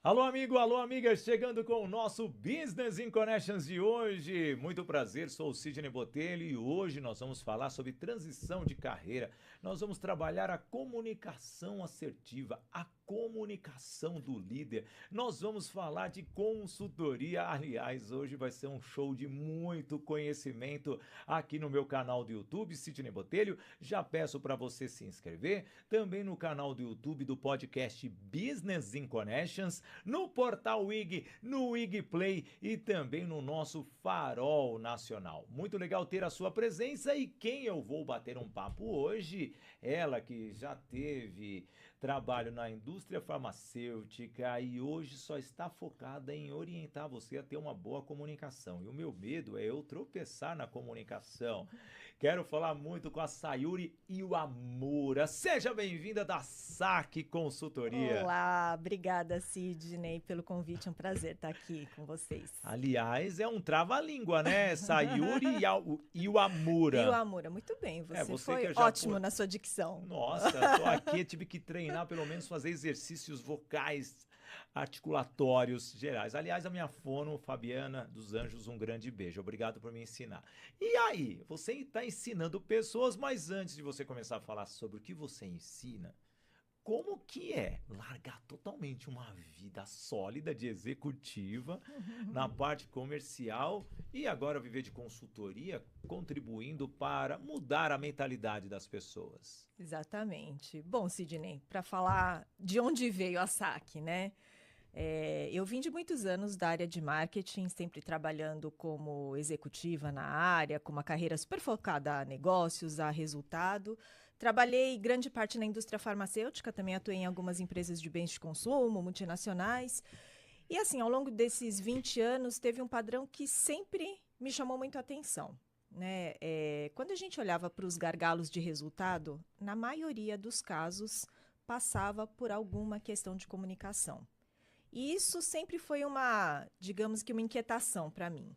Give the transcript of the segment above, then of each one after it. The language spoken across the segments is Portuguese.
Alô, amigo, alô, amiga, chegando com o nosso Business in Connections de hoje. Muito prazer, sou o Sidney Botelho e hoje nós vamos falar sobre transição de carreira. Nós vamos trabalhar a comunicação assertiva, a comunicação do líder. Nós vamos falar de consultoria. Aliás, hoje vai ser um show de muito conhecimento aqui no meu canal do YouTube, Sidney Botelho. Já peço para você se inscrever, também no canal do YouTube do podcast Business in Connections, no portal WIG, no WIG Play e também no nosso Farol Nacional. Muito legal ter a sua presença e quem eu vou bater um papo hoje, ela que já teve trabalho na indústria farmacêutica e hoje só está focada em orientar você a ter uma boa comunicação. E o meu medo é eu tropeçar na comunicação. Quero falar muito com a Sayuri Iwamura. Seja bem-vinda da SAC Consultoria. Olá, obrigada Sidney pelo convite, é um prazer estar aqui com vocês. Aliás, é um trava-língua, né? Sayuri Iwamura. Iwamura, muito bem, você foi ótimo na sua dicção. Nossa, tô aqui, tive que treinar, pelo menos fazer exercícios vocais, articulatórios gerais. Aliás, a minha fono, Fabiana dos Anjos, um grande beijo. Obrigado por me ensinar. E aí, você está ensinando pessoas, mas antes de você começar a falar sobre o que você ensina, como que é largar totalmente uma vida sólida de executiva na parte comercial e agora viver de consultoria, contribuindo para mudar a mentalidade das pessoas? Exatamente. Bom, Sidney, para falar de onde veio a SAC, né? Eu vim de muitos anos da área de marketing, sempre trabalhando como executiva na área, com uma carreira super focada a negócios, a resultado. Trabalhei grande parte na indústria farmacêutica, também atuei em algumas empresas de bens de consumo, multinacionais. E assim, ao longo desses 20 anos, teve um padrão que sempre me chamou muito a atenção, né? Quando a gente olhava para os gargalos de resultado, na maioria dos casos, passava por alguma questão de comunicação. E isso sempre foi digamos que uma inquietação para mim.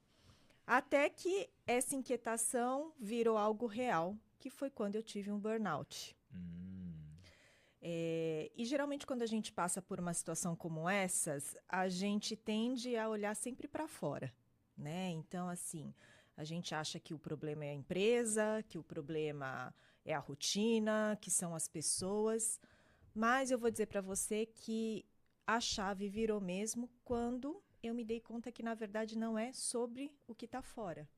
Até que essa inquietação virou algo real, que foi quando eu tive um burnout. E geralmente quando a gente passa por uma situação como essas, a gente tende a olhar sempre para fora, né? Então, assim, a gente acha que o problema é a empresa, que o problema é a rotina, que são as pessoas. Mas eu vou dizer para você que a chave virou mesmo quando eu me dei conta que, na verdade, não é sobre o que está fora,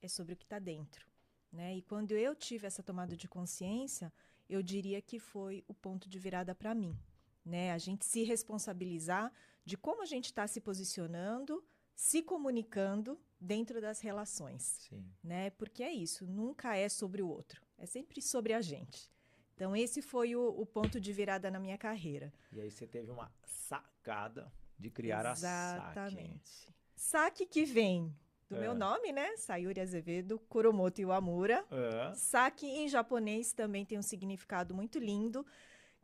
é sobre o que está dentro, né? E quando eu tive essa tomada de consciência, eu diria que foi o ponto de virada para mim, né? A gente se responsabilizar de como a gente está se posicionando, se comunicando dentro das relações. Sim. Né? Porque é isso, nunca é sobre o outro, é sempre sobre a gente. Então, esse foi o ponto de virada na minha carreira. E aí você teve uma sacada de criar a SAC. Exatamente. SAC que vem do meu nome, né? Sayuri Azevedo Kuromoto Iwamura. SAC em japonês também tem um significado muito lindo,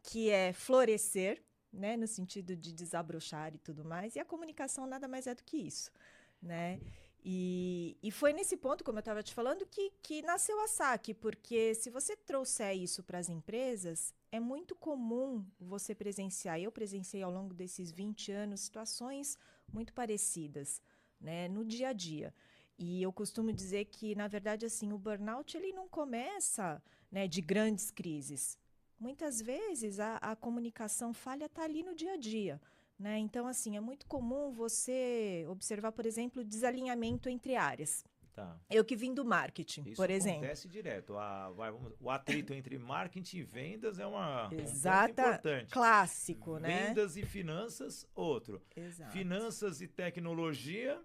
que é florescer, né? No sentido de desabrochar e tudo mais. E a comunicação nada mais é do que isso, né? E foi nesse ponto, como eu estava te falando, que nasceu a SAC, porque se você trouxer isso para as empresas, é muito comum você presenciar, eu presenciei ao longo desses 20 anos, situações muito parecidas, né, no dia a dia. E eu costumo dizer que, na verdade, assim, o burnout ele não começa, né, de grandes crises. Muitas vezes a comunicação falha está ali no dia a dia. Né? Então, assim, é muito comum você observar, por exemplo, desalinhamento entre áreas. Tá. Eu que vim do marketing, Isso por exemplo. Acontece direto. O atrito entre marketing e vendas é um ponto importante. Clássico, né? Vendas e finanças, outro. Exato. Finanças e tecnologia.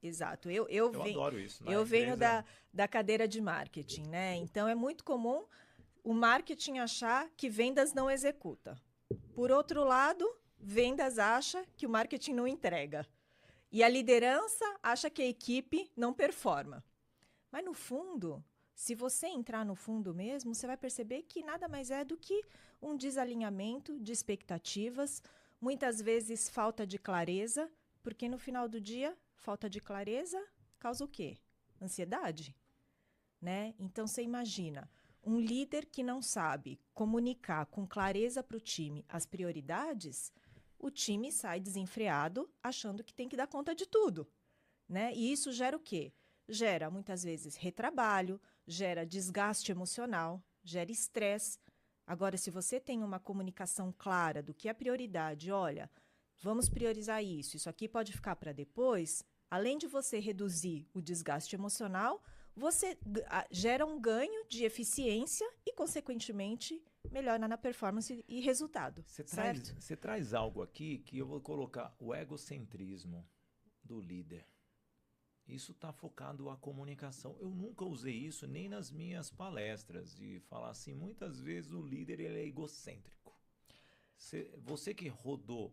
Exato. Eu adoro isso. Eu venho da cadeira de marketing, né? Então, é muito comum o marketing achar que vendas não executa. Por outro lado, vendas acha que o marketing não entrega. E a liderança acha que a equipe não performa. Mas, no fundo, se você entrar no fundo mesmo, você vai perceber que nada mais é do que um desalinhamento de expectativas, muitas vezes falta de clareza, porque no final do dia, falta de clareza causa o quê? Ansiedade. Né? Então, você imagina, um líder que não sabe comunicar com clareza para o time as prioridades, o time sai desenfreado, achando que tem que dar conta de tudo, né? E isso gera o quê? Gera, muitas vezes, retrabalho, gera desgaste emocional, gera estresse. Agora, se você tem uma comunicação clara do que é prioridade, olha, vamos priorizar isso aqui pode ficar para depois, além de você reduzir o desgaste emocional, você gera um ganho de eficiência e, consequentemente, melhora na performance e resultado. Você traz algo aqui que eu vou colocar o egocentrismo do líder. Isso está focado à comunicação. Eu nunca usei isso nem nas minhas palestras, de falar assim, muitas vezes o líder ele é egocêntrico. Você que rodou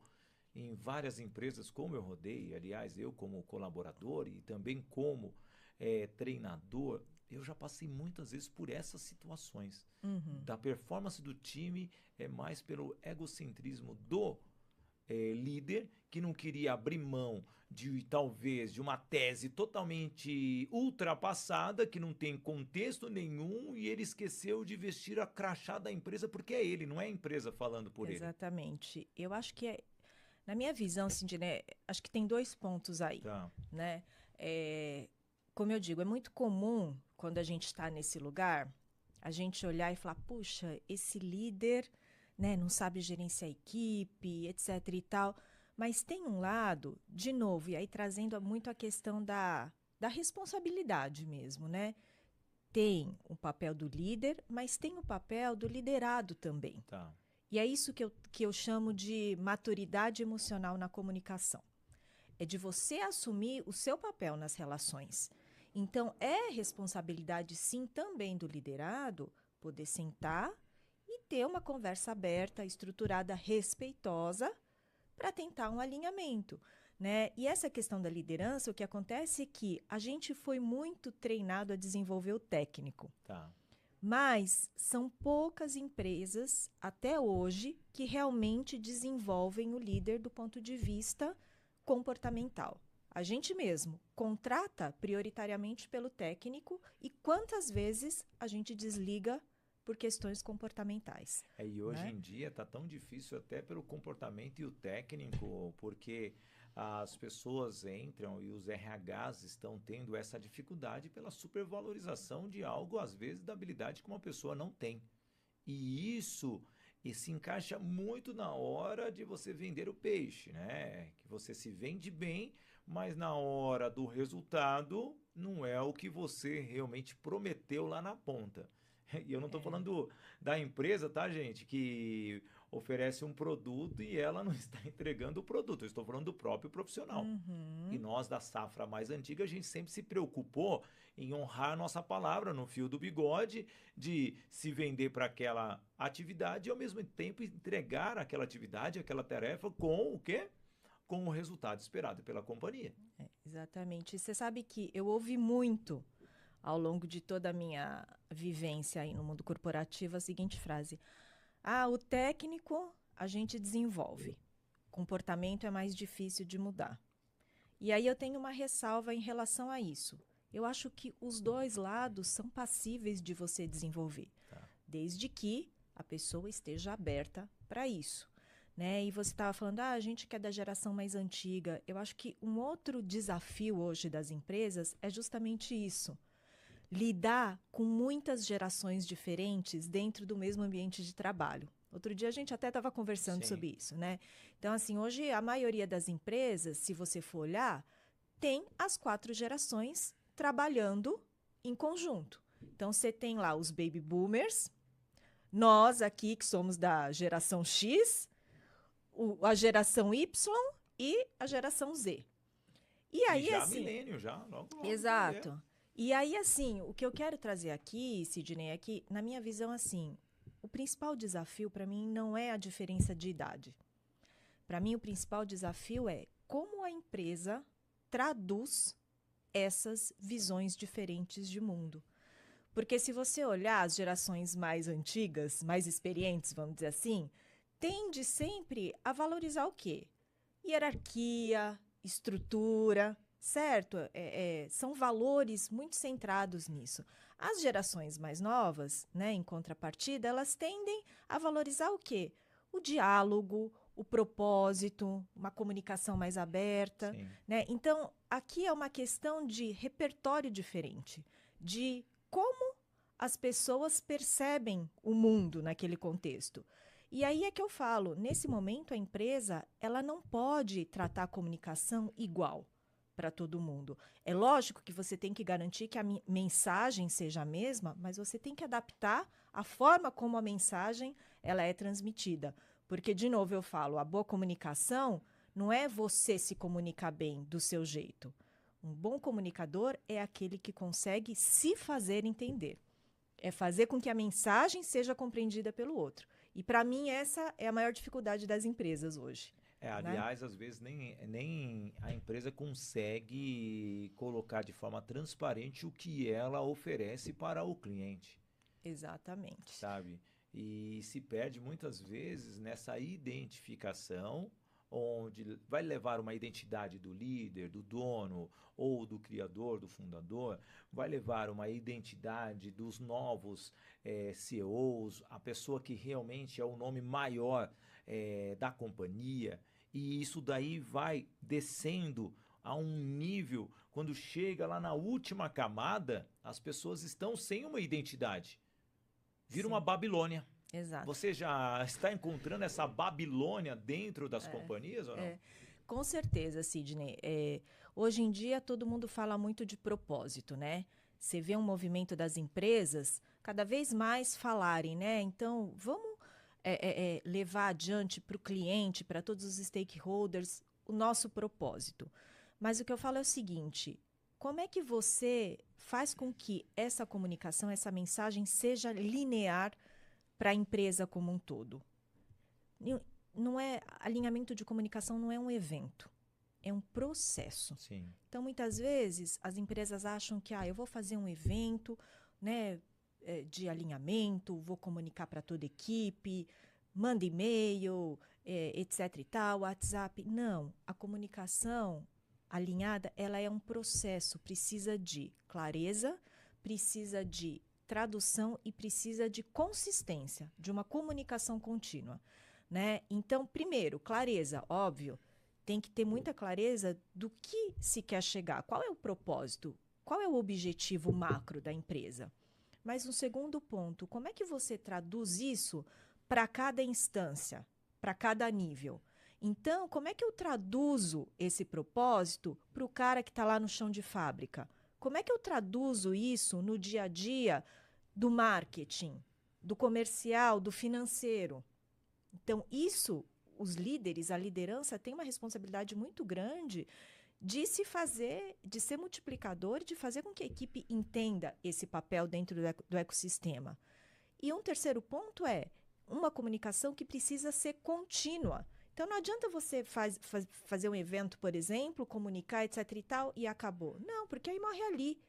em várias empresas, como eu rodei, aliás, eu como colaborador e também como treinador, eu já passei muitas vezes por essas situações. Da performance do time é mais pelo egocentrismo do líder, que não queria abrir mão talvez de uma tese totalmente ultrapassada, que não tem contexto nenhum, e ele esqueceu de vestir a crachá da empresa, porque é ele, não é a empresa falando por ele. Exatamente. Eu acho que na minha visão, Sidney, acho que tem 2 pontos aí, tá, né? Como eu digo, é muito comum, quando a gente está nesse lugar, a gente olhar e falar, puxa, esse líder, né, não sabe gerenciar a equipe, etc. e tal. Mas tem um lado, de novo, e aí trazendo muito a questão da responsabilidade mesmo, né? Tem o papel do líder, mas tem o papel do liderado também. Tá. E é isso que eu chamo de maturidade emocional na comunicação. É de você assumir o seu papel nas relações. Então, é responsabilidade, sim, também do liderado poder sentar e ter uma conversa aberta, estruturada, respeitosa, para tentar um alinhamento, né? E essa questão da liderança, o que acontece é que a gente foi muito treinado a desenvolver o técnico. Tá. Mas são poucas empresas, até hoje, que realmente desenvolvem o líder do ponto de vista comportamental. A gente mesmo contrata prioritariamente pelo técnico e quantas vezes a gente desliga por questões comportamentais. E hoje em dia está tão difícil até pelo comportamento e o técnico, porque as pessoas entram e os RHs estão tendo essa dificuldade pela supervalorização de algo, às vezes, da habilidade que uma pessoa não tem. E isso se encaixa muito na hora de você vender o peixe, né? Que você se vende bem, mas na hora do resultado não é o que você realmente prometeu lá na ponta. E eu não estou falando da empresa, tá, gente? Que oferece um produto e ela não está entregando o produto. Eu estou falando do próprio profissional. E nós, da safra mais antiga, a gente sempre se preocupou em honrar nossa palavra no fio do bigode, de se vender para aquela atividade e, ao mesmo tempo, entregar aquela atividade, aquela tarefa com o quê? Com o resultado esperado pela companhia. Exatamente. Você sabe que eu ouvi muito ao longo de toda a minha vivência aí no mundo corporativo, a seguinte frase: o técnico a gente desenvolve, comportamento é mais difícil de mudar. E aí eu tenho uma ressalva em relação a isso. Eu acho que os dois lados são passíveis de você desenvolver, desde que a pessoa esteja aberta para isso. Né? E você estava falando, a gente que é da geração mais antiga. Eu acho que um outro desafio hoje das empresas é justamente isso. Lidar com muitas gerações diferentes dentro do mesmo ambiente de trabalho. Outro dia a gente até estava conversando sobre isso, né? Então, assim, hoje a maioria das empresas, se você for olhar, tem as 4 gerações trabalhando em conjunto. Então, você tem lá os baby boomers, nós aqui que somos da geração X, a geração Y e a geração Z. E aí, já assim, milênio, já, logo. Exato. E aí, assim, o que eu quero trazer aqui, Sidney, é que, na minha visão, assim, o principal desafio para mim não é a diferença de idade. Para mim, o principal desafio é como a empresa traduz essas visões diferentes de mundo. Porque se você olhar as gerações mais antigas, mais experientes, vamos dizer assim, tende sempre a valorizar o quê? Hierarquia, estrutura, certo? São valores muito centrados nisso. As gerações mais novas, né, em contrapartida, elas tendem a valorizar o quê? O diálogo, o propósito, uma comunicação mais aberta, né? Então, aqui é uma questão de repertório diferente, de como as pessoas percebem o mundo naquele contexto. E aí é que eu falo, nesse momento a empresa, ela não pode tratar a comunicação igual para todo mundo. É lógico que você tem que garantir que a mensagem seja a mesma, mas você tem que adaptar a forma como a mensagem ela é transmitida. Porque, de novo, eu falo, a boa comunicação não é você se comunicar bem do seu jeito. Um bom comunicador é aquele que consegue se fazer entender. É fazer com que a mensagem seja compreendida pelo outro. E, para mim, essa é a maior dificuldade das empresas hoje. Aliás, às vezes nem a empresa consegue colocar de forma transparente o que ela oferece para o cliente. Exatamente. Sabe? E se perde muitas vezes nessa identificação, onde vai levar uma identidade do líder, do dono ou do criador, do fundador, vai levar uma identidade dos novos CEOs, a pessoa que realmente é o nome maior da companhia, e isso daí vai descendo a um nível, quando chega lá na última camada, as pessoas estão sem uma identidade. Vira uma Babilônia. Exato. Você já está encontrando essa Babilônia dentro das companhias ou não? Com certeza, Sidney. Hoje em dia, todo mundo fala muito de propósito, né? Você vê um movimento das empresas cada vez mais falarem, né? Então, vamos levar adiante para o cliente, para todos os stakeholders, o nosso propósito. Mas o que eu falo é o seguinte, como é que você faz com que essa comunicação, essa mensagem seja linear para a empresa como um todo? Não é, alinhamento de comunicação não é um evento, é um processo. Sim. Então, muitas vezes, as empresas acham que eu vou fazer um evento, né, de alinhamento, vou comunicar para toda a equipe, manda e-mail, etc e tal, WhatsApp. Não, a comunicação alinhada, ela é um processo, precisa de clareza, precisa de tradução e precisa de consistência, de uma comunicação contínua, né? Então, primeiro, clareza, óbvio, tem que ter muita clareza do que se quer chegar, qual é o propósito, qual é o objetivo macro da empresa. Mas um segundo ponto, como é que você traduz isso para cada instância, para cada nível? Então, como é que eu traduzo esse propósito para o cara que está lá no chão de fábrica? Como é que eu traduzo isso no dia a dia do marketing, do comercial, do financeiro? Então, isso, os líderes, a liderança tem uma responsabilidade muito grande de se fazer, de ser multiplicador, de fazer com que a equipe entenda esse papel dentro do ecossistema. E um terceiro ponto é uma comunicação que precisa ser contínua. Então, não adianta você fazer um evento, por exemplo, comunicar, etc. e tal, e acabou. Não, porque aí morre ali.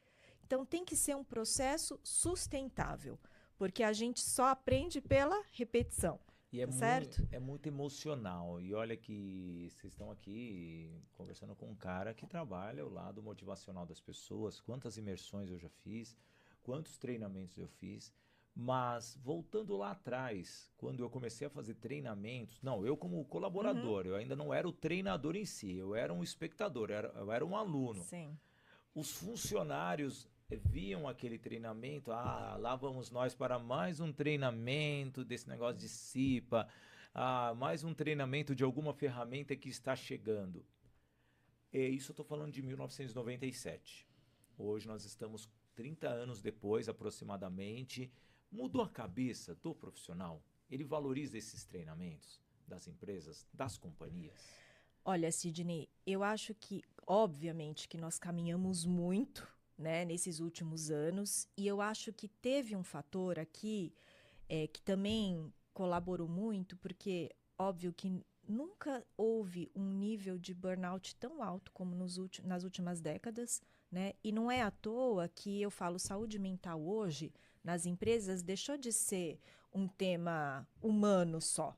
Então, tem que ser um processo sustentável, porque a gente só aprende pela repetição. E é muito emocional. E olha que vocês estão aqui conversando com um cara que trabalha o lado motivacional das pessoas. Quantas imersões eu já fiz, quantos treinamentos eu fiz. Mas voltando lá atrás, quando eu comecei a fazer treinamentos, não, eu como colaborador, eu ainda não era o treinador em si, eu era um espectador, eu era um aluno. Sim. Os funcionários viam aquele treinamento, lá vamos nós para mais um treinamento desse negócio de CIPA, mais um treinamento de alguma ferramenta que está chegando. Isso eu estou falando de 1997. Hoje nós estamos 30 anos depois, aproximadamente. Mudou a cabeça do profissional? Ele valoriza esses treinamentos das empresas, das companhias? Olha, Sidney, eu acho que, obviamente, que nós caminhamos muito, né, nesses últimos anos, e eu acho que teve um fator aqui que também colaborou muito, porque, óbvio que nunca houve um nível de burnout tão alto como nas últimas décadas, né? E não é à toa que eu falo saúde mental hoje, nas empresas, deixou de ser um tema humano só.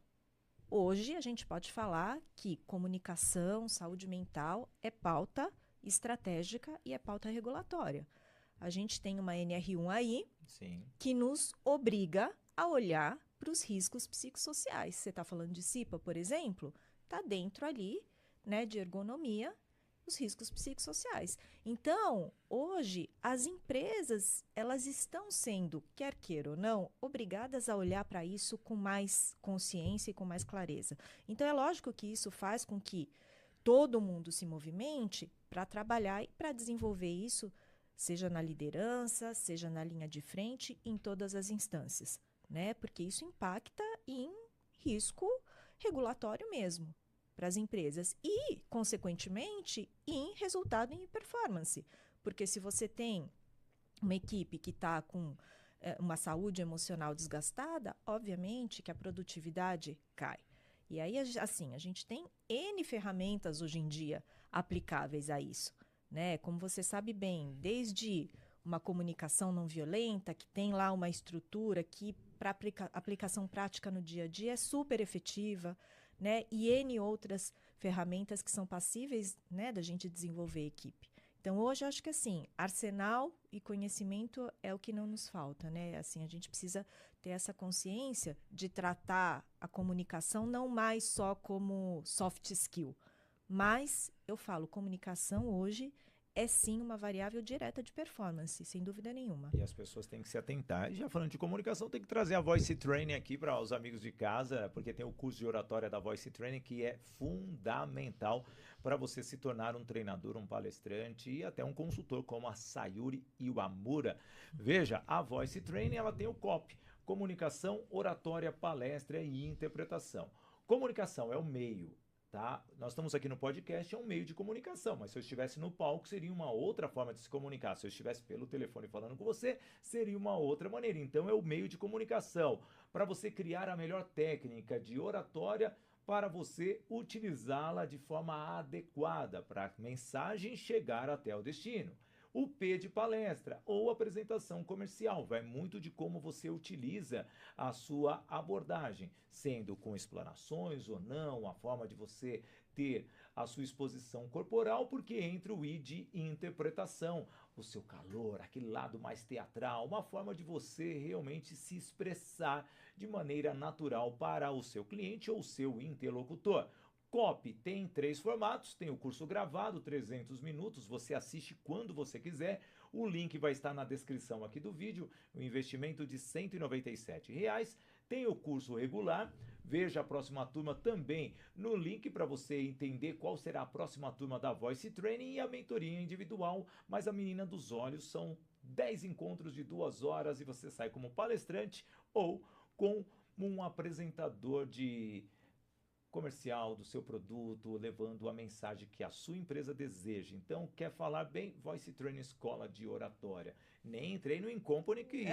Hoje a gente pode falar que comunicação, saúde mental é pauta estratégica e é pauta regulatória. A gente tem uma NR1 aí, Sim, que nos obriga a olhar para os riscos psicossociais. Você está falando de CIPA, por exemplo, está dentro ali, né, de ergonomia, os riscos psicossociais. Então, hoje, as empresas, elas estão sendo, quer queira ou não, obrigadas a olhar para isso com mais consciência e com mais clareza. Então, é lógico que isso faz com que todo mundo se movimente para trabalhar e para desenvolver isso, seja na liderança, seja na linha de frente, em todas as instâncias, né? Porque isso impacta em risco regulatório mesmo para as empresas e, consequentemente, em resultado em performance. Porque se você tem uma equipe que está com uma saúde emocional desgastada, obviamente que a produtividade cai. E aí, assim, a gente tem N ferramentas hoje em dia aplicáveis a isso, né? Como você sabe bem, desde uma comunicação não violenta, que tem lá uma estrutura que, para aplicação prática no dia a dia, é super efetiva, né? E N outras ferramentas que são passíveis, né, da gente desenvolver equipe. Então, hoje, eu acho que, assim, arsenal e conhecimento é o que não nos falta, né? Assim, a gente precisa ter essa consciência de tratar a comunicação não mais só como soft skill, mas, eu falo, comunicação hoje é sim uma variável direta de performance, sem dúvida nenhuma. E as pessoas têm que se atentar. E já falando de comunicação, tem que trazer a Voice Training aqui para os amigos de casa, porque tem o curso de oratória da Voice Training que é fundamental para você se tornar um treinador, um palestrante e até um consultor como a Sayuri Iwamura. Veja, a Voice Training ela tem o COP, comunicação, oratória, palestra e interpretação. Comunicação é o meio. Tá? Nós estamos aqui no podcast, é um meio de comunicação, mas se eu estivesse no palco seria uma outra forma de se comunicar. Se eu estivesse pelo telefone falando com você, seria uma outra maneira. Então é o meio de comunicação para você criar a melhor técnica de oratória para você utilizá-la de forma adequada para a mensagem chegar até o destino. O P de palestra ou apresentação comercial vai muito de como você utiliza a sua abordagem, sendo com explanações ou não, a forma de você ter a sua exposição corporal, porque entra o I de interpretação, o seu calor, aquele lado mais teatral, uma forma de você realmente se expressar de maneira natural para o seu cliente ou o seu interlocutor. COP tem 3 formatos, tem o curso gravado, 300 minutos, você assiste quando você quiser, o link vai estar na descrição aqui do vídeo, o investimento de R$ 197. Tem o curso regular, veja a próxima turma também no link para você entender qual será a próxima turma da Voice Training e a mentoria individual, mas a menina dos olhos são 10 encontros de 2 horas e você sai como palestrante ou com um apresentador de comercial do seu produto, levando a mensagem que a sua empresa deseja. Então, quer falar bem? Voice Training Escola de Oratória. Nem entrei no Incompany que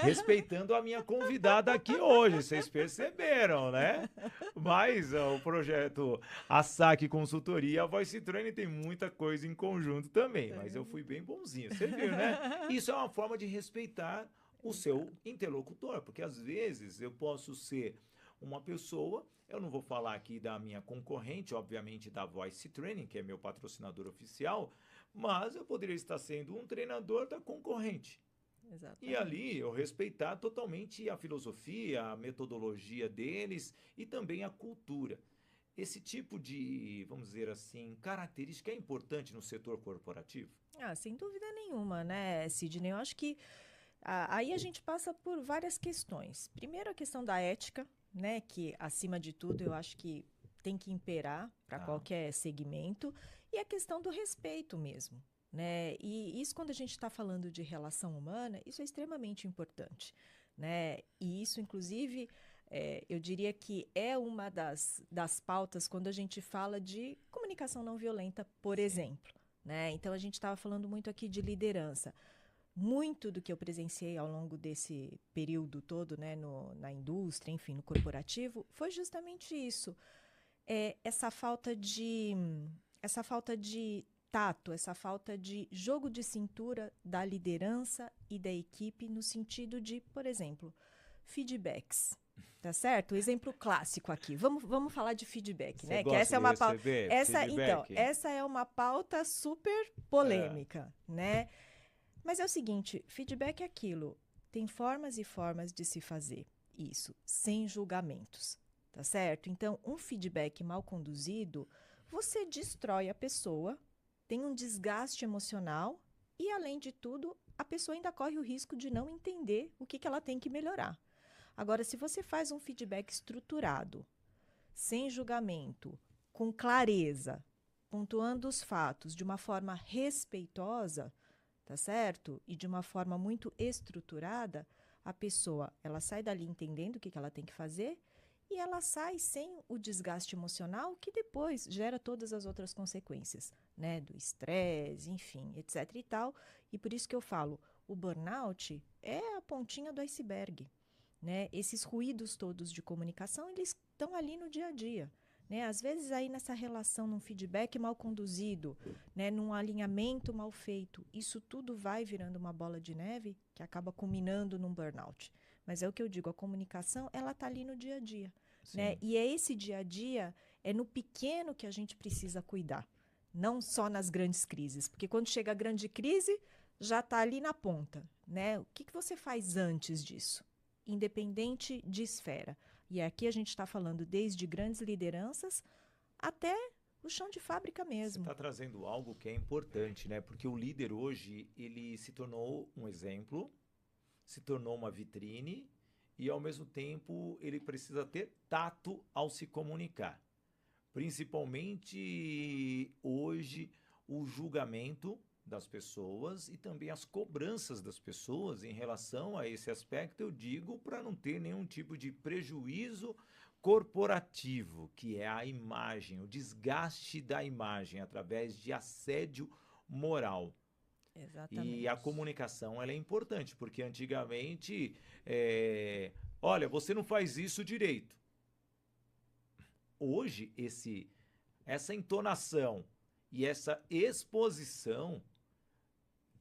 respeitando a minha convidada aqui hoje, vocês perceberam, né? Mas o projeto ASAC Consultoria, a Voice Training tem muita coisa em conjunto também, mas eu fui bem bonzinho, você viu, né? Isso é uma forma de respeitar o seu interlocutor, porque às vezes eu posso ser uma pessoa, eu não vou falar aqui da minha concorrente, obviamente da Voice Training, que é meu patrocinador oficial, mas eu poderia estar sendo um treinador da concorrente. Exatamente. E ali eu respeitar totalmente a filosofia, a metodologia deles e também a cultura. Esse tipo de, vamos dizer assim, característica é importante no setor corporativo? Sem dúvida nenhuma, né, Sidney? Eu acho que aí a gente passa por várias questões. Primeiro, a questão da ética, né, que acima de tudo eu acho que tem que imperar para qualquer segmento, e a questão do respeito mesmo, né? E isso, quando a gente está falando de relação humana, isso é extremamente importante, né? E isso, inclusive, eu diria que é uma das pautas quando a gente fala de comunicação não violenta, por exemplo, né? Então, a gente estava falando muito aqui de liderança. Muito do que eu presenciei ao longo desse período todo, né, na indústria, enfim, no corporativo, foi justamente isso. Essa falta de tato, essa falta de jogo de cintura da liderança e da equipe no sentido de, por exemplo, feedbacks. Tá certo? O exemplo clássico aqui. Vamos falar de feedback, né? Que essa é uma pauta. Essa é uma pauta super polêmica, né? Mas é o seguinte, feedback é aquilo, tem formas e formas de se fazer. Isso, sem julgamentos, tá certo? Então, um feedback mal conduzido, você destrói a pessoa, tem um desgaste emocional e, além de tudo, a pessoa ainda corre o risco de não entender o que ela tem que melhorar. Agora, se você faz um feedback estruturado, sem julgamento, com clareza, pontuando os fatos de uma forma respeitosa, tá certo? E de uma forma muito estruturada, a pessoa, ela sai dali entendendo o que ela tem que fazer e ela sai sem o desgaste emocional que depois gera todas as outras consequências, né? Do estresse, enfim, etc e tal. E por isso que eu falo, o burnout é a pontinha do iceberg, né? Esses ruídos todos de comunicação, eles estão ali no dia a dia. Né? Às vezes aí nessa relação, num feedback mal conduzido, né? Num alinhamento mal feito, isso tudo vai virando uma bola de neve que acaba culminando num burnout. Mas é o que eu digo, a comunicação, ela está ali no dia a dia. Né? E é esse dia a dia, é no pequeno que a gente precisa cuidar, não só nas grandes crises. Porque quando chega a grande crise, já está ali na ponta. Né? O que você faz antes disso? Independente de esfera. E aqui a gente está falando desde grandes lideranças até o chão de fábrica mesmo. Você está trazendo algo que é importante, né? Porque o líder hoje, ele se tornou um exemplo, se tornou uma vitrine e, ao mesmo tempo, ele precisa ter tato ao se comunicar. Principalmente hoje, o julgamento das pessoas e também as cobranças das pessoas em relação a esse aspecto, eu digo, para não ter nenhum tipo de prejuízo corporativo, que é a imagem, o desgaste da imagem através de assédio moral. Exatamente. E a comunicação, ela é importante, porque antigamente, olha, você não faz isso direito. Hoje, essa entonação e essa exposição,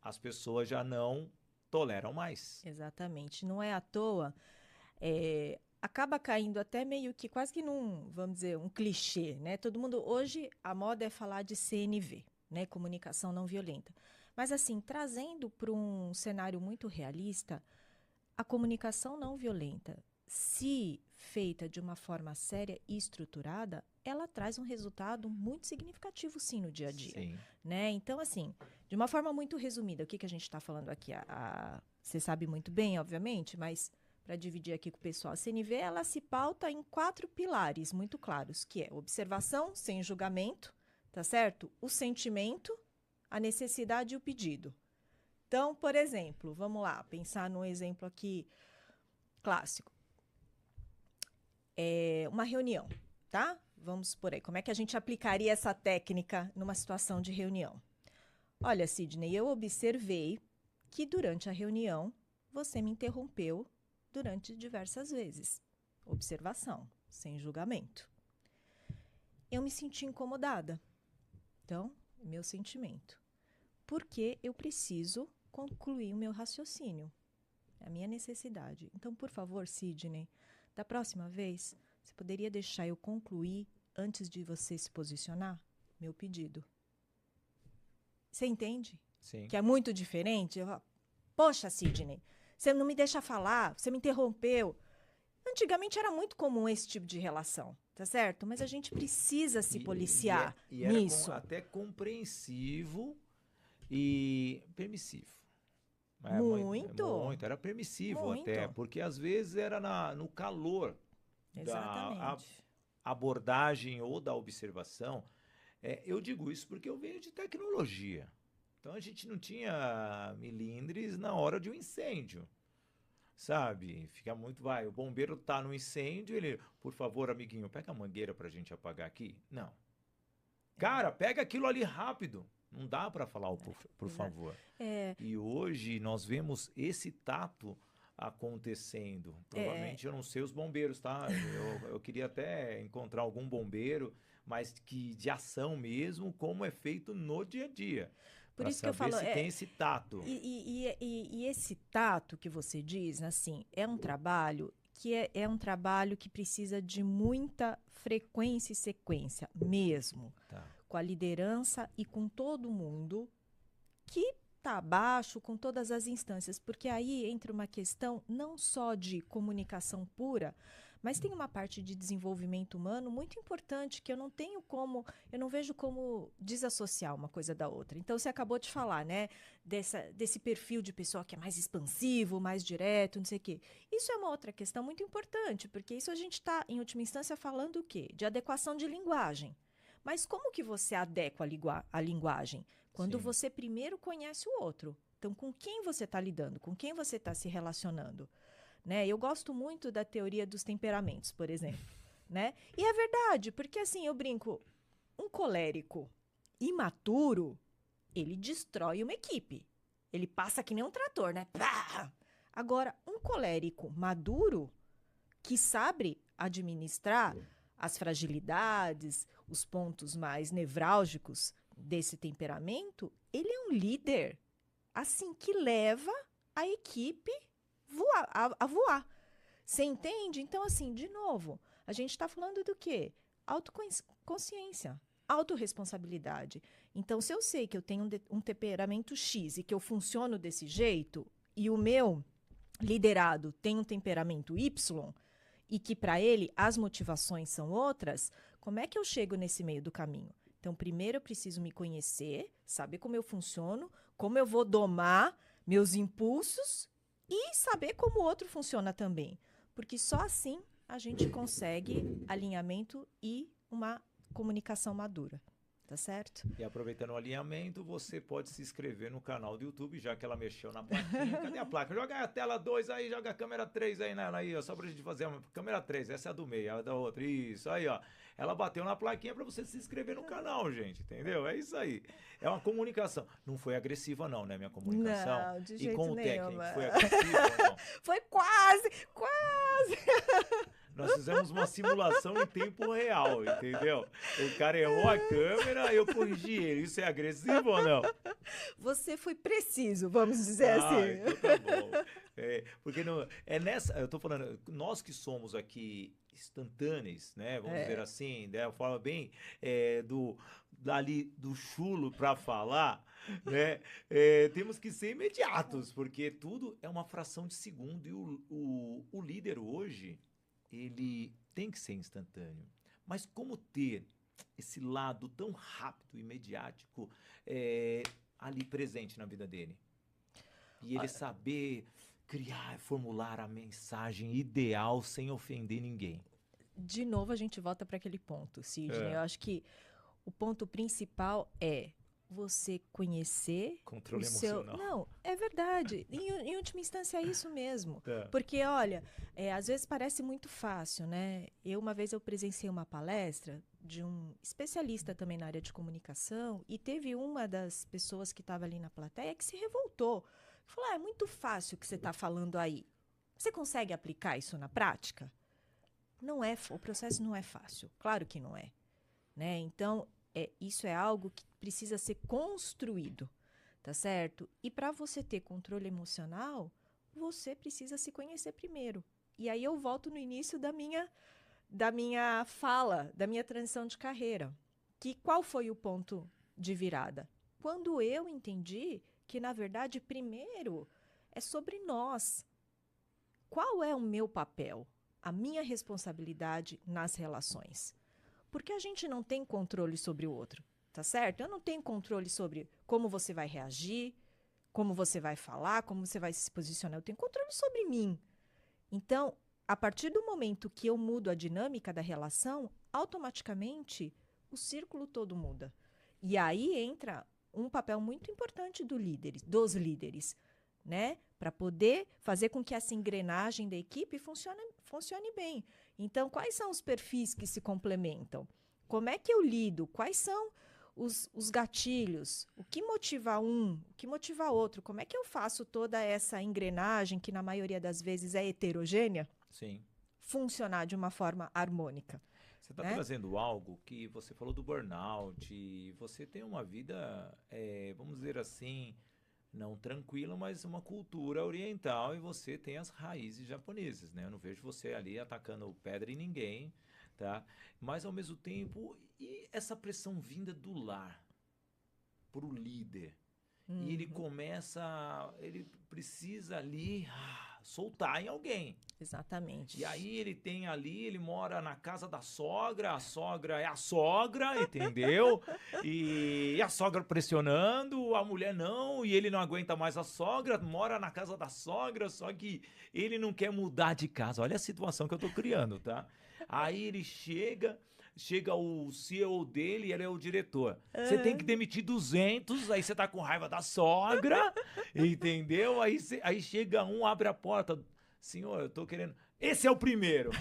as pessoas já não toleram mais. Exatamente. Não é à toa, acaba caindo até meio que quase que num, vamos dizer, um clichê, né? Todo mundo, hoje, a moda é falar de CNV, né? Comunicação não violenta. Mas assim, trazendo para um cenário muito realista, a comunicação não violenta, se feita de uma forma séria e estruturada, ela traz um resultado muito significativo, sim, no dia a dia. Sim. Né? Então, assim, de uma forma muito resumida, o que a gente está falando aqui? Você sabe muito bem, obviamente, mas para dividir aqui com o pessoal, a CNV, ela se pauta em 4 pilares muito claros, que é observação sem julgamento, tá certo? O sentimento, a necessidade e o pedido. Então, por exemplo, vamos lá, pensar num exemplo aqui clássico. Uma reunião, tá? Vamos por aí. Como é que a gente aplicaria essa técnica numa situação de reunião? Olha, Sidney, eu observei que durante a reunião você me interrompeu durante diversas vezes. Observação, sem julgamento. Eu me senti incomodada. Então, meu sentimento. Porque eu preciso concluir o meu raciocínio. É a minha necessidade. Então, por favor, Sidney, da próxima vez, você poderia deixar eu concluir antes de você se posicionar? Meu pedido. Você entende? Sim. Que é muito diferente? Poxa, Sidney, você não me deixa falar, você me interrompeu. Antigamente era muito comum esse tipo de relação, tá certo? Mas a gente precisa se policiar nisso. Era até compreensivo e permissivo. Muito. Era permissivo muito. Até, porque às vezes era no calor da abordagem ou da observação. Eu digo isso porque eu venho de tecnologia. Então a gente não tinha milindres na hora de um incêndio. Sabe? Fica muito, o bombeiro tá no incêndio, ele, por favor, amiguinho, pega a mangueira pra gente apagar aqui. Não. Cara, pega aquilo ali rápido. Não dá para falar o por favor. E hoje nós vemos esse tato acontecendo. Provavelmente eu não sei os bombeiros, tá? Eu queria até encontrar algum bombeiro, mas que de ação mesmo, como é feito no dia a dia. Por isso que eu falo, se tem esse tato. E esse tato que você diz, assim, é um trabalho que é um trabalho que precisa de muita frequência e sequência mesmo. Tá. Com a liderança e com todo mundo que tá abaixo com todas as instâncias, porque aí entra uma questão não só de comunicação pura, mas tem uma parte de desenvolvimento humano muito importante que eu não vejo como desassociar uma coisa da outra. Então, você acabou de falar, né, desse perfil de pessoa que é mais expansivo, mais direto, não sei o quê. Isso é uma outra questão muito importante, porque isso a gente está, em última instância, falando o quê? De adequação de linguagem. Mas como que você adequa a linguagem? Quando Sim. você primeiro conhece o outro. Então, com quem você está lidando? Com quem você está se relacionando? Né? Eu gosto muito da teoria dos temperamentos, por exemplo. Né? E é verdade, porque assim, eu brinco, um colérico imaturo, ele destrói uma equipe. Ele passa que nem um trator, né? Pá! Agora, um colérico maduro, que sabe administrar as fragilidades, os pontos mais nevrálgicos desse temperamento, ele é um líder, assim, que leva a equipe a voar. Você entende? Então, assim, de novo, a gente está falando do quê? Autoconsciência, autorresponsabilidade. Então, se eu sei que eu tenho um temperamento X e que eu funciono desse jeito, e o meu liderado tem um temperamento Y, e que para ele as motivações são outras, como é que eu chego nesse meio do caminho? Então, primeiro eu preciso me conhecer, saber como eu funciono, como eu vou domar meus impulsos e saber como o outro funciona também. Porque só assim a gente consegue alinhamento e uma comunicação madura. Tá certo? E aproveitando o alinhamento, você pode se inscrever no canal do YouTube, já que ela mexeu na plaquinha. Cadê a placa? Joga a tela 2 aí, joga a câmera 3 aí, aí, ó, só pra gente fazer uma câmera 3, essa é a do meio, a da outra. Isso, aí, ó. Ela bateu na plaquinha pra você se inscrever no canal, gente, entendeu? É isso aí. É uma comunicação. Não foi agressiva não, né, minha comunicação? Não, de jeito E com o nenhum. técnico, foi agressiva ou não? Foi quase, quase. Nós fizemos uma simulação em tempo real, entendeu? O cara errou a câmera, eu corrigi ele. Isso é agressivo ou não? Você foi preciso, vamos dizer assim. Então tá bom. Porque não, eu tô falando, nós que somos aqui instantâneos, né? Vamos dizer assim, de uma forma bem do chulo para falar, né? Temos que ser imediatos, porque tudo é uma fração de segundo e o líder hoje, ele tem que ser instantâneo. Mas como ter esse lado tão rápido e mediático ali presente na vida dele? E ele saber criar, formular a mensagem ideal sem ofender ninguém. De novo, a gente volta para aquele ponto, Sidney. Eu acho que o ponto principal é você conhecer controle o seu... emocional. Não, é verdade. Em última instância, é isso mesmo. Porque, olha, às vezes parece muito fácil, né? Uma vez eu presenciei uma palestra de um especialista também na área de comunicação e teve uma das pessoas que estava ali na plateia que se revoltou. Falou, é muito fácil o que você está falando aí. Você consegue aplicar isso na prática? Não é, o processo não é fácil. Claro que não é. Né? Então, isso é algo que precisa ser construído, tá certo? E para você ter controle emocional, você precisa se conhecer primeiro. E aí eu volto no início da minha fala, da minha transição de carreira. Qual foi o ponto de virada? Quando eu entendi que, na verdade, primeiro é sobre nós. Qual é o meu papel? A minha responsabilidade nas relações? Porque a gente não tem controle sobre o outro, tá certo? Eu não tenho controle sobre como você vai reagir, como você vai falar, como você vai se posicionar. Eu tenho controle sobre mim. Então, a partir do momento que eu mudo a dinâmica da relação, automaticamente o círculo todo muda. E aí entra um papel muito importante dos líderes, né? Para poder fazer com que essa engrenagem da equipe funcione bem. Então, quais são os perfis que se complementam? Como é que eu lido? Quais são os gatilhos? O que motiva um? O que motiva outro? Como é que eu faço toda essa engrenagem, que na maioria das vezes é heterogênea, sim, funcionar de uma forma harmônica? Você está trazendo algo que você falou do burnout, você tem uma vida, vamos dizer assim, não tranquila, mas uma cultura oriental, e você tem as raízes japonesas, né? Eu não vejo você ali atacando pedra em ninguém, tá? Mas, ao mesmo tempo, e essa pressão vinda do lar para o líder? e ele ele precisa ali soltar em alguém. Exatamente. E aí ele mora na casa da sogra, a sogra é a sogra, entendeu? E a sogra pressionando, a mulher não, e ele não aguenta mais a sogra, mora na casa da sogra, só que ele não quer mudar de casa. Olha a situação que eu tô criando, tá? Aí ele chega o CEO dele, ele é o diretor. Você tem que demitir 200, aí você tá com raiva da sogra, entendeu? Aí chega um, abre a porta, senhor, eu tô querendo... Esse é o primeiro.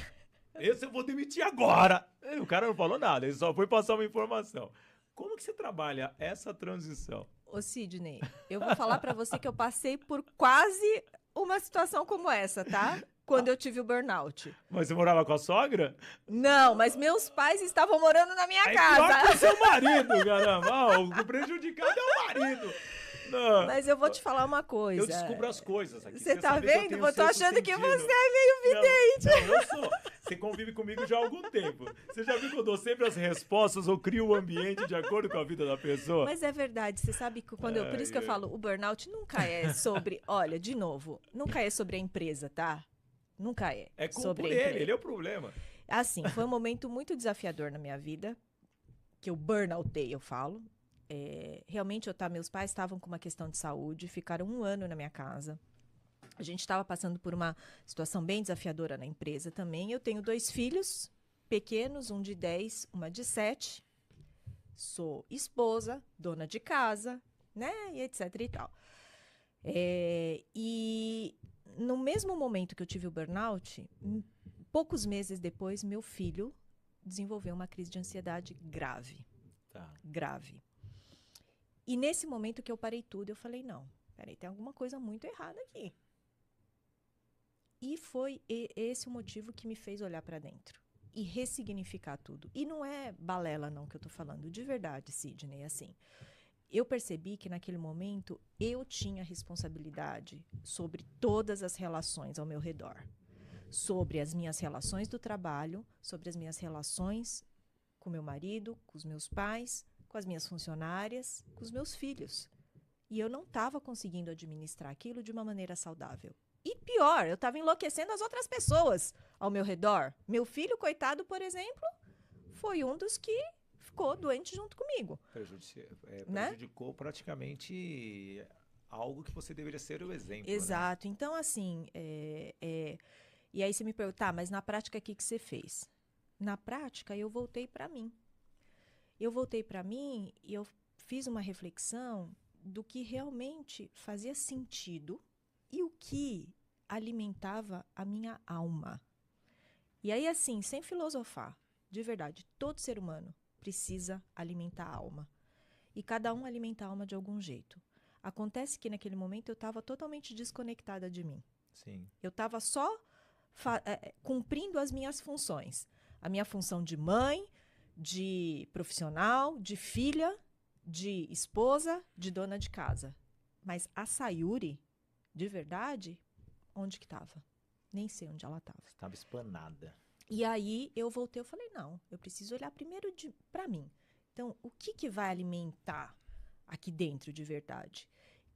Esse eu vou demitir agora. O cara não falou nada, ele só foi passar uma informação. Como que você trabalha essa transição? Ô, Sidney, eu vou falar pra você que eu passei por quase uma situação como essa, tá? Quando eu tive o burnout. Mas você morava com a sogra? Não, mas meus pais estavam morando na minha casa. Pior que o seu marido, caramba. O prejudicado é o marido. Não. Mas eu vou te falar uma coisa. Eu descubro as coisas aqui. Você tá vendo? Eu tô achando que você é meio vidente. Não, eu sou. Você convive comigo já há algum tempo. Você já viu que eu dou sempre as respostas ou crio o ambiente de acordo com a vida da pessoa? Mas é verdade. Você sabe que por isso que eu falo, o burnout nunca é sobre... Olha, de novo, nunca é sobre a empresa, tá? Nunca é. É sobre ele é o problema. Assim, foi um momento muito desafiador na minha vida, que eu burnoutei, eu falo. Realmente, meus pais estavam com uma questão de saúde, ficaram 1 ano na minha casa. A gente estava passando por uma situação bem desafiadora na empresa também. Eu tenho 2 filhos pequenos, um de 10, uma de 7. Sou esposa, dona de casa, né? E etc e tal. E no mesmo momento que eu tive o burnout, poucos meses depois, meu filho desenvolveu uma crise de ansiedade grave. Tá. Grave. E nesse momento que eu parei tudo, eu falei, não, peraí, tem alguma coisa muito errada aqui. E foi esse o motivo que me fez olhar para dentro e ressignificar tudo. E não é balela não que eu tô falando, de verdade, Sidney, assim. Eu percebi que naquele momento eu tinha responsabilidade sobre todas as relações ao meu redor. Sobre as minhas relações do trabalho, sobre as minhas relações com meu marido, com os meus pais, com as minhas funcionárias, com os meus filhos. E eu não estava conseguindo administrar aquilo de uma maneira saudável. E pior, eu estava enlouquecendo as outras pessoas ao meu redor. Meu filho, coitado, por exemplo, foi um dos que ficou doente junto comigo. Prejudicou praticamente algo que você deveria ser o exemplo. Exato. Né? Então, assim, e aí você me pergunta, mas na prática, o que você fez? Na prática, eu voltei para mim. Eu voltei para mim e eu fiz uma reflexão do que realmente fazia sentido e o que alimentava a minha alma. E aí, assim, sem filosofar, de verdade, todo ser humano precisa alimentar a alma. E cada um alimenta a alma de algum jeito. Acontece que naquele momento eu estava totalmente desconectada de mim. Sim. Eu estava só cumprindo as minhas funções. A minha função de mãe, de profissional, de filha, de esposa, de dona de casa. Mas a Sayuri, de verdade, onde que estava? Nem sei onde ela estava. Estava espanada. E aí eu voltei, eu falei, não, eu preciso olhar primeiro para mim. Então, o que vai alimentar aqui dentro de verdade?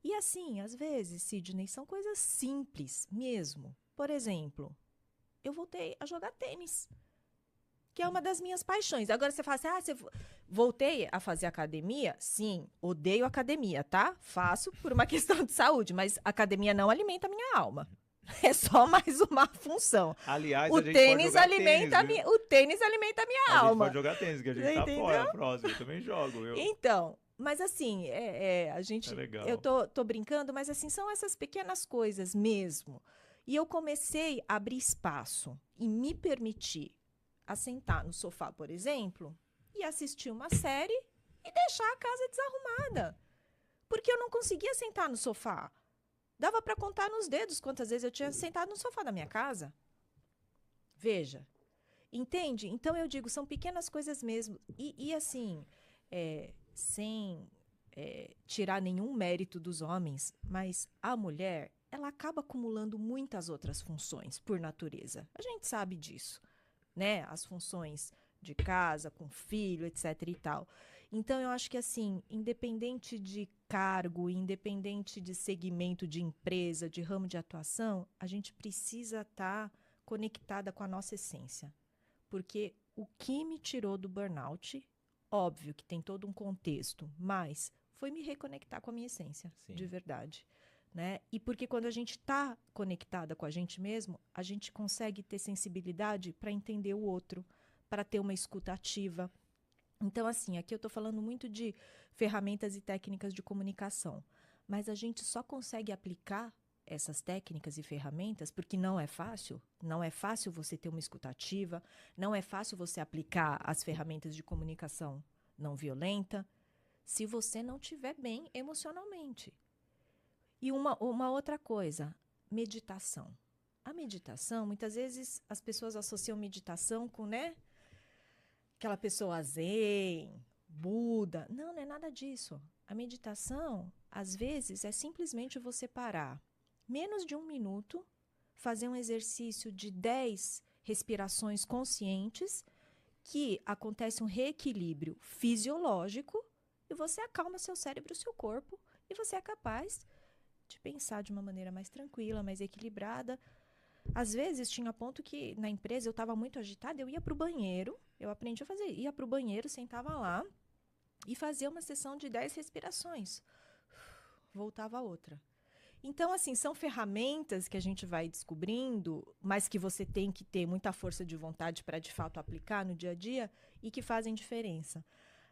E assim, às vezes, Sidney, são coisas simples mesmo. Por exemplo, eu voltei a jogar tênis, que é uma das minhas paixões. Agora você fala assim, voltei a fazer academia? Sim, odeio academia, tá? Faço por uma questão de saúde, mas academia não alimenta a minha alma. É só mais uma função. Aliás, o tênis alimenta o tênis alimenta a minha alma. A gente pode jogar tênis, que a gente tá fora, próximo. Eu também jogo. Então, mas assim, a gente... É legal. Eu tô brincando, mas assim, são essas pequenas coisas mesmo. E eu comecei a abrir espaço e me permitir assentar no sofá, por exemplo, e assistir uma série e deixar a casa desarrumada. Porque eu não conseguia sentar no sofá. Dava para contar nos dedos quantas vezes eu tinha sentado no sofá da minha casa. Veja. Entende? Então, eu digo, são pequenas coisas mesmo. E assim, sem tirar nenhum mérito dos homens, mas a mulher, ela acaba acumulando muitas outras funções, por natureza. A gente sabe disso, né? As funções de casa, com filho, etc. e tal. Então, eu acho que, assim, independente de cargo, independente de segmento de empresa, de ramo de atuação, a gente precisa estar conectada com a nossa essência. Porque o que me tirou do burnout, óbvio que tem todo um contexto, mas foi me reconectar com a minha essência, de verdade. Né? E porque quando a gente está conectada com a gente mesmo, a gente consegue ter sensibilidade para entender o outro, para ter uma escuta ativa. Então, assim, aqui eu estou falando muito de ferramentas e técnicas de comunicação, mas a gente só consegue aplicar essas técnicas e ferramentas porque não é fácil. Não é fácil você ter uma escuta ativa, não é fácil você aplicar as ferramentas de comunicação não violenta se você não estiver bem emocionalmente. E uma outra coisa, meditação. A meditação, muitas vezes as pessoas associam meditação com, né? Aquela pessoa zen, Buda. Não, não é nada disso. A meditação, às vezes, é simplesmente você parar menos de 1 minuto, fazer um exercício de 10 respirações conscientes, que acontece um reequilíbrio fisiológico e você acalma seu cérebro e seu corpo e você é capaz de pensar de uma maneira mais tranquila, mais equilibrada. Às vezes tinha ponto que na empresa eu estava muito agitada, eu ia para o banheiro, eu aprendi a fazer, ia para o banheiro, sentava lá e fazia uma sessão de 10 respirações. Voltava a outra. Então, assim, são ferramentas que a gente vai descobrindo, mas que você tem que ter muita força de vontade para, de fato, aplicar no dia a dia e que fazem diferença.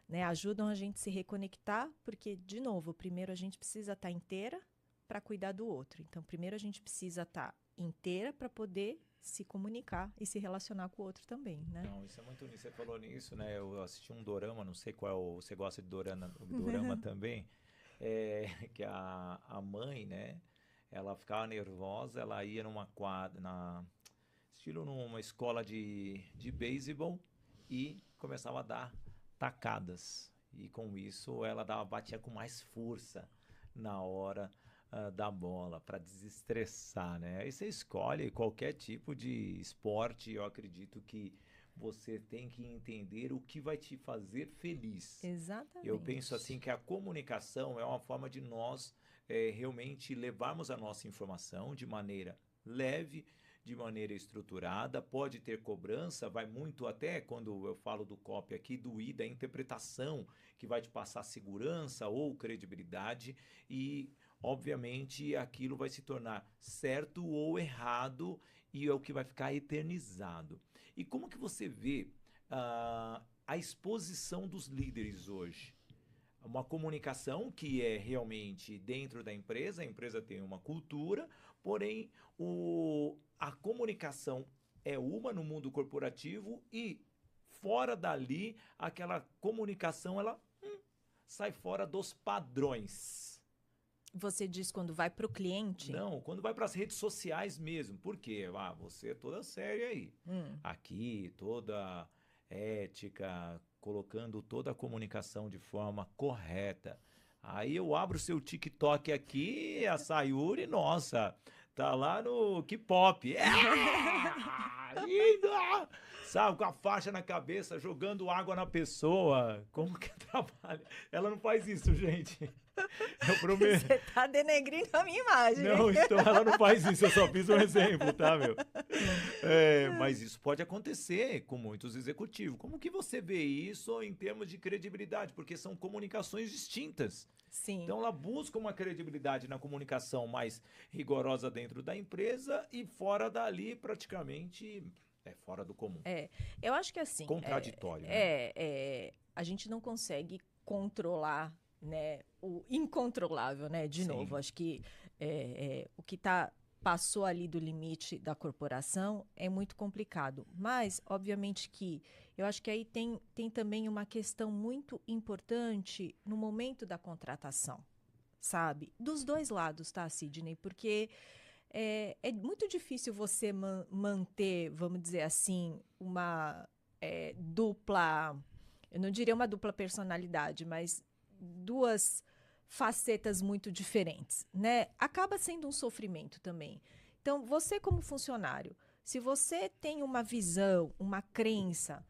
Né? Ajudam a gente a se reconectar, porque, de novo, primeiro a gente precisa estar inteira para cuidar do outro. Então, primeiro a gente precisa estar inteira para poder se comunicar e se relacionar com o outro também, né? Não, isso é muito bonito. Você falou nisso, né? Eu assisti um dorama, não sei qual, você gosta de dorama também, que a mãe, né? Ela ficava nervosa, ela ia numa quadra, estilo numa escola de beisebol e começava a dar tacadas. E com isso ela batia com mais força na hora da bola, para desestressar, né? Aí você escolhe qualquer tipo de esporte, eu acredito que você tem que entender o que vai te fazer feliz. Exatamente. Eu penso assim que a comunicação é uma forma de nós realmente levarmos a nossa informação de maneira leve, de maneira estruturada, pode ter cobrança, vai muito até, quando eu falo do copy aqui, do I, da interpretação, que vai te passar segurança ou credibilidade e obviamente aquilo vai se tornar certo ou errado e é o que vai ficar eternizado. E como que você vê a exposição dos líderes hoje? Uma comunicação que é realmente dentro da empresa, a empresa tem uma cultura, porém a comunicação é uma no mundo corporativo e fora dali, aquela comunicação ela sai fora dos padrões. Você diz quando vai para o cliente? Não, quando vai para as redes sociais mesmo. Por quê? Você é toda séria aí. Aqui, toda ética, colocando toda a comunicação de forma correta. Aí eu abro o seu TikTok aqui, a Sayuri, nossa, tá lá no K-pop. Linda! Sabe, com a faixa na cabeça, jogando água na pessoa. Como que trabalha? Ela não faz isso, gente. Eu prometo. Você tá denegrindo a minha imagem. Não, ela não faz isso, eu só fiz um exemplo, tá, meu? Mas isso pode acontecer com muitos executivos. Como que você vê isso em termos de credibilidade? Porque são comunicações distintas. Sim. Então, ela busca uma credibilidade na comunicação mais rigorosa dentro da empresa e fora dali, praticamente, é fora do comum. Eu acho que assim... Contraditório, né? A gente não consegue controlar, né, o incontrolável, né? De novo, acho que o que passou ali do limite da corporação é muito complicado. Mas, obviamente que eu acho que aí tem também uma questão muito importante no momento da contratação, sabe? Dos dois lados, tá, Sidney? Porque é muito difícil você manter, vamos dizer assim, uma dupla... Eu não diria uma dupla personalidade, mas duas facetas muito diferentes, né? Acaba sendo um sofrimento também. Então, você como funcionário, se você tem uma visão, uma crença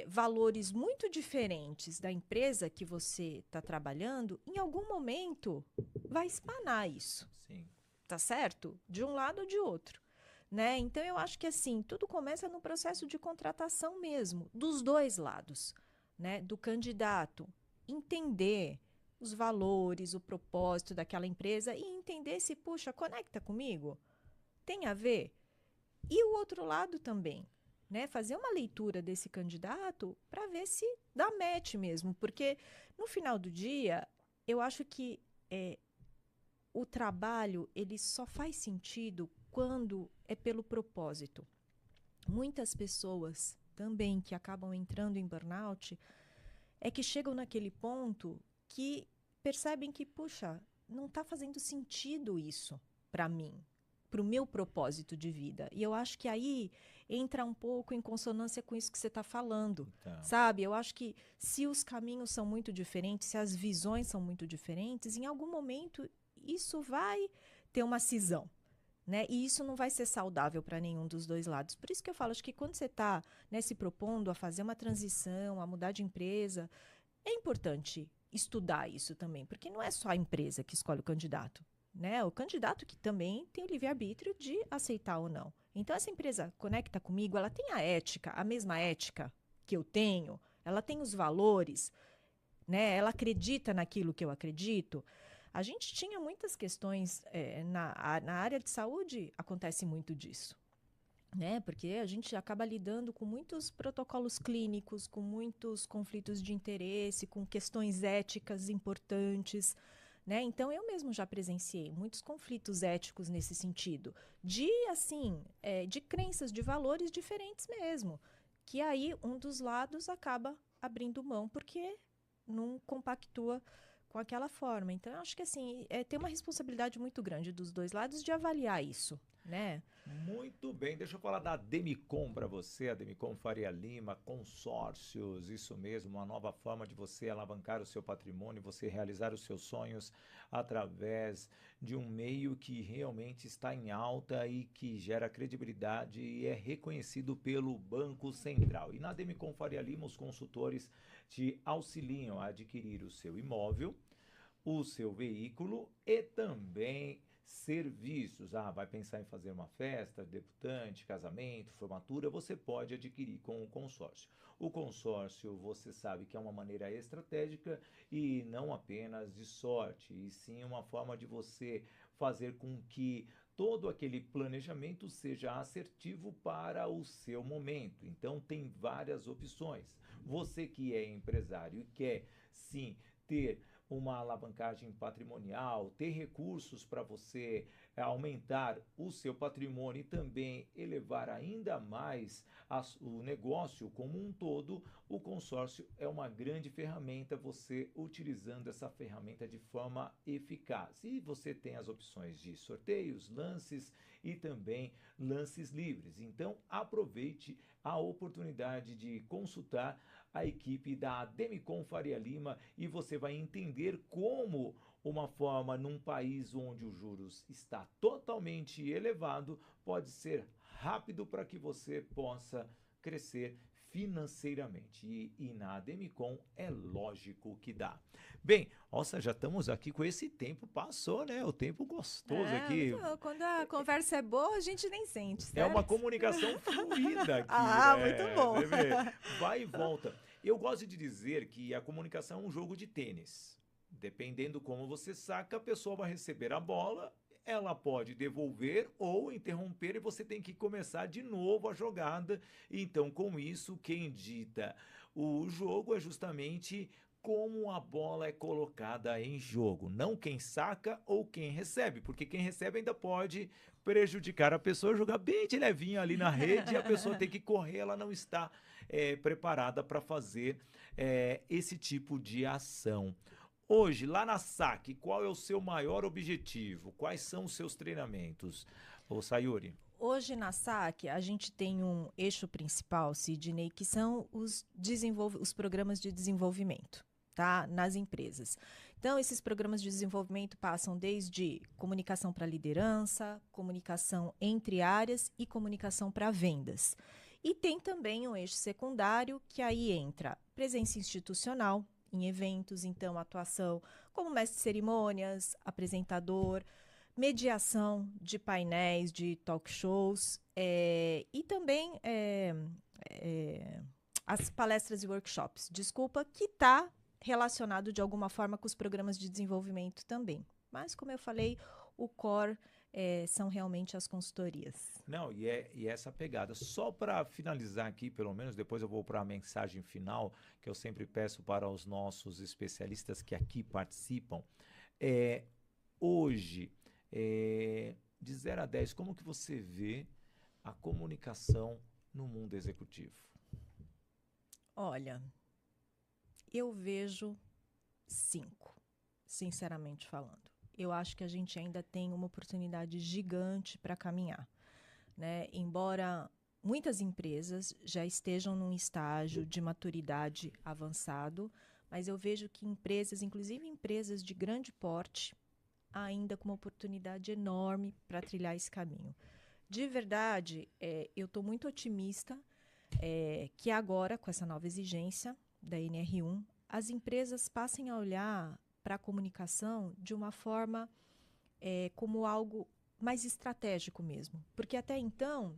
valores muito diferentes da empresa que você está trabalhando, em algum momento vai espanar isso. Sim. Tá certo? De um lado ou de outro. Né? Então, eu acho que assim, tudo começa no processo de contratação mesmo, dos dois lados, né? Do candidato entender os valores, o propósito daquela empresa e entender se, puxa, conecta comigo? Tem a ver? E o outro lado também, né? Fazer uma leitura desse candidato para ver se dá match mesmo, porque no final do dia, eu acho que o trabalho ele só faz sentido quando é pelo propósito. Muitas pessoas também que acabam entrando em burnout é que chegam naquele ponto que percebem que, puxa, não está fazendo sentido isso para mim, para o meu propósito de vida. E eu acho que aí entra um pouco em consonância com isso que você está falando, sabe? Eu acho que se os caminhos são muito diferentes, se as visões são muito diferentes, em algum momento isso vai ter uma cisão. Né? E isso não vai ser saudável para nenhum dos dois lados. Por isso que eu falo, acho que quando você está, né, se propondo a fazer uma transição, a mudar de empresa, é importante estudar isso também, porque não é só a empresa que escolhe o candidato. Né? O candidato que também tem o livre-arbítrio de aceitar ou não. Então, essa empresa conecta comigo, ela tem a ética, a mesma ética que eu tenho, ela tem os valores, né? Ela acredita naquilo que eu acredito. A gente tinha muitas questões na área de saúde, acontece muito disso, né? Porque a gente acaba lidando com muitos protocolos clínicos, com muitos conflitos de interesse, com questões éticas importantes, né? Então, eu mesmo já presenciei muitos conflitos éticos nesse sentido, de crenças, de valores diferentes mesmo, que aí um dos lados acaba abrindo mão porque não compactua com aquela forma. Então, eu acho que assim, tem uma responsabilidade muito grande dos dois lados de avaliar isso, né? Muito bem, deixa eu falar da Demicon para você, a Demicon Faria Lima, consórcios, isso mesmo, uma nova forma de você alavancar o seu patrimônio, você realizar os seus sonhos através de um meio que realmente está em alta e que gera credibilidade e é reconhecido pelo Banco Central. E na Demicon Faria Lima, os consultores te auxiliam a adquirir o seu imóvel, o seu veículo e também serviços. Vai pensar em fazer uma festa, debutante, casamento, formatura, você pode adquirir com o consórcio. O consórcio, você sabe que é uma maneira estratégica e não apenas de sorte, e sim uma forma de você fazer com que todo aquele planejamento seja assertivo para o seu momento. Então, tem várias opções. Você que é empresário e quer, sim, ter uma alavancagem patrimonial, ter recursos para você aumentar o seu patrimônio e também elevar ainda mais o negócio como um todo, o consórcio é uma grande ferramenta, você utilizando essa ferramenta de forma eficaz. E você tem as opções de sorteios, lances e também lances livres. Então, aproveite a oportunidade de consultar a equipe da Demicon Faria Lima e você vai entender como uma forma num país onde os juros está totalmente elevado pode ser rápido para que você possa crescer financeiramente. E na Demicon é lógico que dá. Bem, nossa, já estamos aqui com esse tempo, passou, né? O tempo gostoso aqui. Quando a conversa é boa, a gente nem sente, certo? É uma comunicação fluida aqui. Muito bom. Vai e volta. Eu gosto de dizer que a comunicação é um jogo de tênis. Dependendo como você saca, a pessoa vai receber a bola, ela pode devolver ou interromper e você tem que começar de novo a jogada. Então, com isso, quem dita o jogo é justamente como a bola é colocada em jogo, não quem saca ou quem recebe, porque quem recebe ainda pode prejudicar a pessoa, jogar bem de levinho ali na rede e a pessoa tem que correr, ela não está preparada para fazer esse tipo de ação. Hoje, lá na SAC, qual é o seu maior objetivo? Quais são os seus treinamentos, ô Sayuri? Hoje na SAC, a gente tem um eixo principal, Sidney, que são os programas de desenvolvimento, tá? Nas empresas. Então, esses programas de desenvolvimento passam desde comunicação para liderança, comunicação entre áreas e comunicação para vendas. E tem também um eixo secundário, que aí entra presença institucional em eventos, então atuação como mestre de cerimônias, apresentador, mediação de painéis, de talk shows, e também as palestras e workshops, que está relacionado de alguma forma com os programas de desenvolvimento também. Mas, como eu falei, o core são realmente as consultorias. Não, e essa pegada. Só para finalizar aqui, pelo menos, depois eu vou para a mensagem final, que eu sempre peço para os nossos especialistas que aqui participam. Hoje, de 0 a 10, como que você vê a comunicação no mundo executivo? Olha, eu vejo 5, sinceramente falando. Eu acho que a gente ainda tem uma oportunidade gigante para caminhar, né? Embora muitas empresas já estejam num estágio de maturidade avançado, mas eu vejo que empresas, inclusive empresas de grande porte, ainda com uma oportunidade enorme para trilhar esse caminho. De verdade, eu estou muito otimista que agora, com essa nova exigência da NR1, as empresas passem a olhar para a comunicação de uma forma como algo mais estratégico mesmo. Porque até então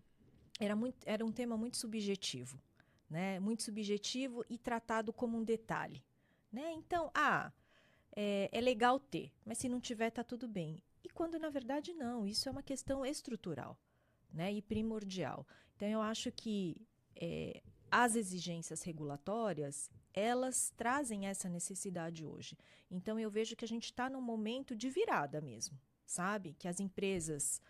era um tema muito subjetivo, né? Muito subjetivo e tratado como um detalhe, né? Então, é legal ter, mas se não tiver, tá tudo bem. E quando, na verdade, não. Isso é uma questão estrutural, né? E primordial. Então, eu acho que as exigências regulatórias, elas trazem essa necessidade hoje. Então, eu vejo que a gente está num momento de virada mesmo, sabe? Que as empresas,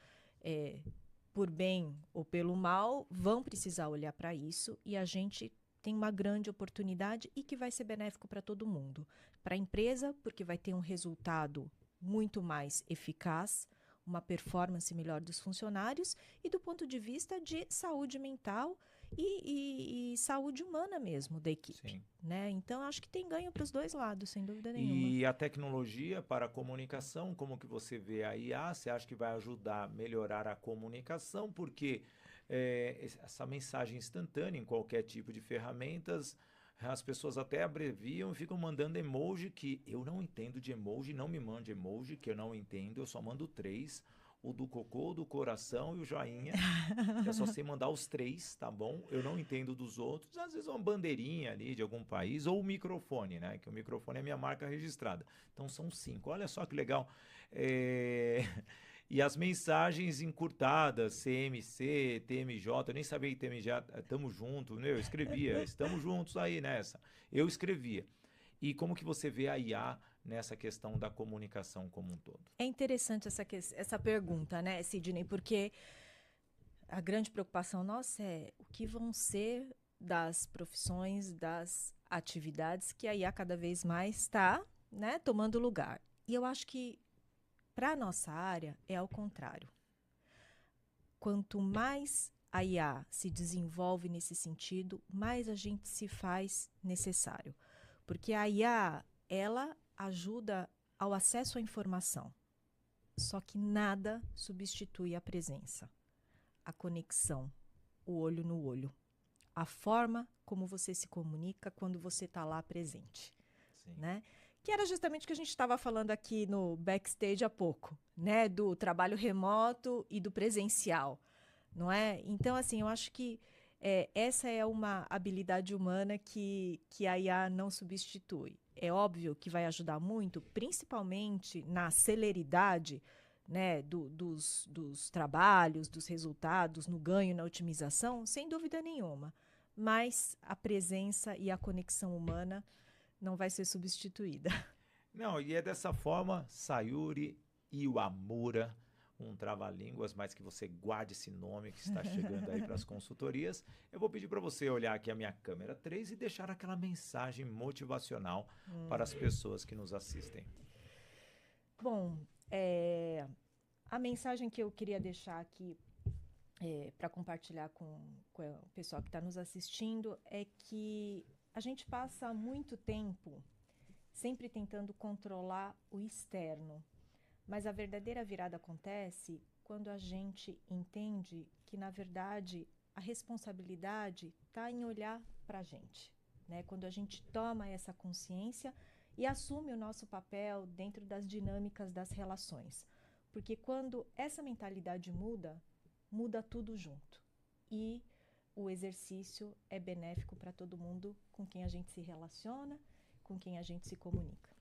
por bem ou pelo mal, vão precisar olhar para isso e a gente tem uma grande oportunidade e que vai ser benéfico para todo mundo. Para a empresa, porque vai ter um resultado muito mais eficaz, uma performance melhor dos funcionários e do ponto de vista de saúde mental e saúde humana mesmo da equipe. Né? Então, acho que tem ganho para os dois lados, sem dúvida nenhuma. E a tecnologia para a comunicação, como que você vê a IA? Você acha que vai ajudar a melhorar a comunicação? Porque essa mensagem instantânea em qualquer tipo de ferramentas, as pessoas até abreviam e ficam mandando emoji que eu não entendo de emoji, não me mande emoji, que eu não entendo, eu só mando 3. O do cocô, o do coração e o joinha. Eu só sei mandar os 3, tá bom? Eu não entendo dos outros. Às vezes uma bandeirinha ali de algum país ou o microfone, né? Que o microfone é minha marca registrada. Então são 5. Olha só que legal. E as mensagens encurtadas, CMC, TMJ, eu nem sabia que TMJ, tamo junto, né? Eu escrevia, estamos juntos aí nessa. Eu escrevia. E como que você vê a IA nessa questão da comunicação como um todo? É interessante essa pergunta, né, Sidney? Porque a grande preocupação nossa é o que vão ser das profissões, das atividades que a IA cada vez mais está, né, tomando lugar. E eu acho que para a nossa área é ao contrário. Quanto mais a IA se desenvolve nesse sentido, mais a gente se faz necessário. Porque a IA, ela ajuda ao acesso à informação. Só que nada substitui a presença, a conexão, o olho no olho. A forma como você se comunica quando você está lá presente. Né? Que era justamente o que a gente estava falando aqui no backstage há pouco, né? Do trabalho remoto e do presencial, não é? Então, assim, eu acho que essa é uma habilidade humana que a IA não substitui. É óbvio que vai ajudar muito, principalmente na celeridade, né, dos trabalhos, dos resultados, no ganho, na otimização, sem dúvida nenhuma. Mas a presença e a conexão humana não vai ser substituída. Não, e é dessa forma, Sayuri Iwamura, um trava-línguas, mas que você guarde esse nome que está chegando aí para as consultorias. Eu vou pedir para você olhar aqui a minha câmera 3 e deixar aquela mensagem motivacional para as pessoas que nos assistem. Bom, a mensagem que eu queria deixar aqui para compartilhar com o pessoal que está nos assistindo é que a gente passa muito tempo sempre tentando controlar o externo, mas a verdadeira virada acontece quando a gente entende que, na verdade, a responsabilidade está em olhar para a gente, né? Quando a gente toma essa consciência e assume o nosso papel dentro das dinâmicas das relações. Porque quando essa mentalidade muda, muda tudo junto. E o exercício é benéfico para todo mundo com quem a gente se relaciona, com quem a gente se comunica.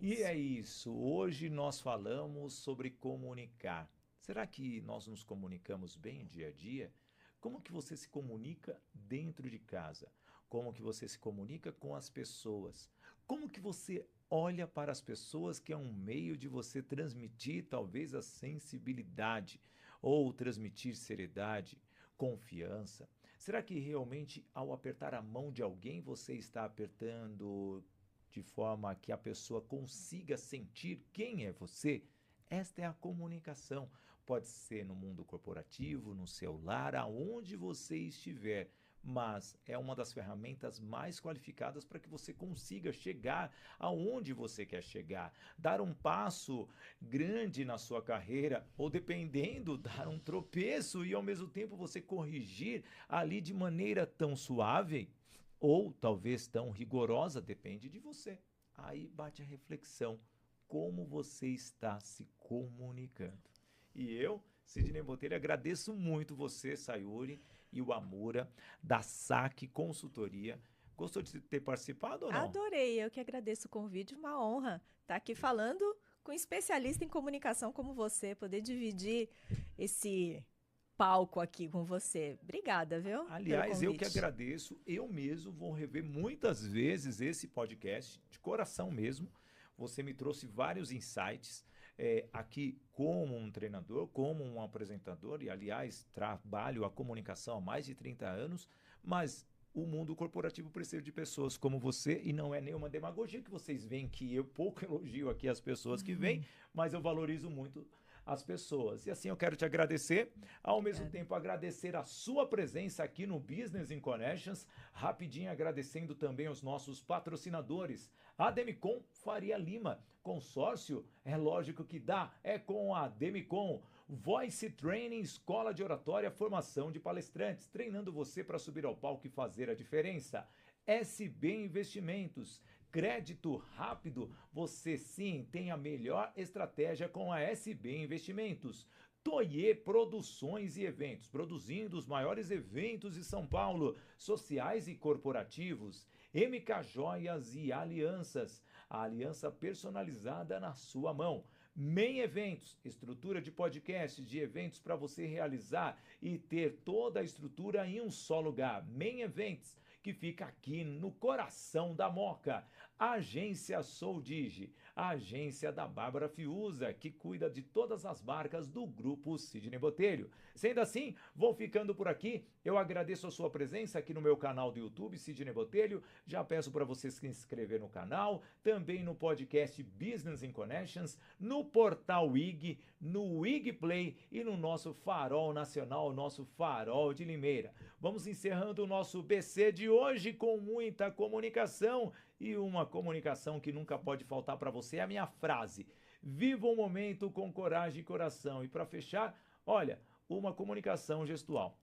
E é isso. Hoje nós falamos sobre comunicar. Será que nós nos comunicamos bem dia a dia? Como que você se comunica dentro de casa? Como que você se comunica com as pessoas? Como que você olha para as pessoas, que é um meio de você transmitir talvez a sensibilidade ou transmitir seriedade, confiança? Será que realmente ao apertar a mão de alguém você está apertando de forma que a pessoa consiga sentir quem é você? Esta é a comunicação. Pode ser no mundo corporativo, no seu lar, aonde você estiver, mas é uma das ferramentas mais qualificadas para que você consiga chegar aonde você quer chegar, dar um passo grande na sua carreira, ou dependendo, dar um tropeço e ao mesmo tempo você corrigir ali de maneira tão suave ou talvez tão rigorosa, depende de você. Aí bate a reflexão, como você está se comunicando. E eu, Sidney Botelho, agradeço muito você, Sayuri, e o Amura, da SAC Consultoria. Gostou de ter participado ou não? Adorei, eu que agradeço o convite, uma honra estar aqui falando com um especialista em comunicação como você, poder dividir esse palco aqui com você. Obrigada, viu? Aliás, eu que agradeço, eu mesmo vou rever muitas vezes esse podcast, de coração mesmo. Você me trouxe vários insights. Aqui como um treinador, como um apresentador, e aliás, trabalho a comunicação há mais de 30 anos, mas o mundo corporativo precisa de pessoas como você, e não é nenhuma demagogia que vocês veem que eu pouco elogio aqui as pessoas que vêm, mas eu valorizo muito as pessoas. E assim eu quero te agradecer, ao mesmo tempo agradecer a sua presença aqui no Business in Connections, rapidinho agradecendo também os nossos patrocinadores, a Demicon Faria Lima, consórcio, é lógico que dá, é com a Demicon, Voice Training, escola de oratória, formação de palestrantes, treinando você para subir ao palco e fazer a diferença. SB Investimentos, crédito rápido, você sim tem a melhor estratégia com a SB Investimentos. Toye Produções e Eventos, produzindo os maiores eventos de São Paulo, sociais e corporativos. MK Joias e Alianças, a aliança personalizada na sua mão. MEN Eventos, estrutura de podcast, de eventos para você realizar e ter toda a estrutura em um só lugar. MEN Eventos, que fica aqui no coração da Moca. Agência Soldigi, a agência da Bárbara Fiuza, que cuida de todas as marcas do grupo Sidney Botelho. Sendo assim, vou ficando por aqui. Eu agradeço a sua presença aqui no meu canal do YouTube, Sidney Botelho. Já peço para você se inscrever no canal, também no podcast Business in Connections, no portal IG, no IG Play e no nosso Farol Nacional, nosso Farol de Limeira. Vamos encerrando o nosso BC de hoje com muita comunicação, e uma comunicação que nunca pode faltar para você é a minha frase: viva o momento com coragem e coração. E para fechar, olha, uma comunicação gestual.